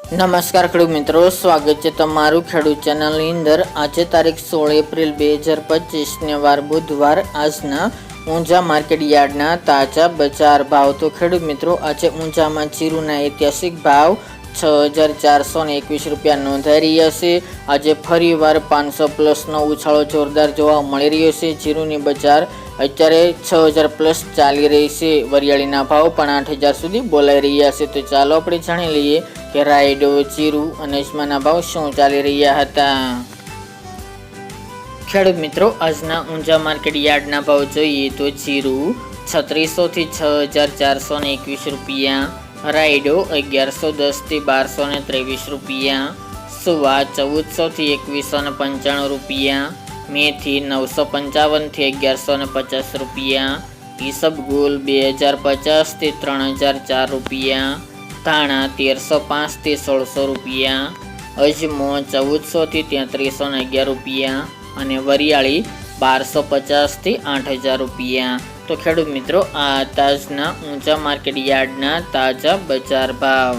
નમસ્કાર ખેડૂત મિત્રો, સ્વાગત છે તમારું ખેડૂત ચેનલની અંદર। આજે તારીખ 16 એપ્રિલ 2025 ને વાર બુધવાર। આજના ઊંઝા માર્કેટ યાર્ડના તાજા બજાર ભાવ। તો ખેડૂત મિત્રો, આજે ઊંઝામાં જીરુના ઐતિહાસિક ભાવ 6421 રૂપિયા નોંધાઈ રહ્યા છે। આજે ફરીવાર 500 પ્લસનો ઉછાળો જોરદાર જોવા મળી રહ્યો છે। જીરુની બજાર અત્યારે 6000 પ્લસ ચાલી રહી છે। વરિયાળીના ભાવ પણ 8000 સુધી બોલાઈ રહ્યા છે। તો ચાલો આપણે જાણી લઈએ કે રાયડો, જીરુ અને અજમાના ભાવ શું ચાલી રહ્યા હતા। ખેડૂત મિત્રો, આજના ઊંઝા માર્કેટ યાર્ડના ભાવ જોઈએ તો જીરુ 3600 થી 6421 રૂપિયા, રાયડો 1110 થી 1223 રૂપિયા, સુવા 1400 થી 2195 રૂપિયા, મેથી 955 થી 1150 રૂપિયા, ઈસબગુલ 2050 થી 3004 રૂપિયા, ધાણા 1305 થી 1600 રૂપિયા, અજમો 1400 થી 3311 રૂપિયા અને વરિયાળી 1250 થી 8000 રૂપિયા। તો ખેડૂત મિત્રો, આ તાજના ઊંઝા માર્કેટ યાર્ડના તાજા બજાર ભાવ।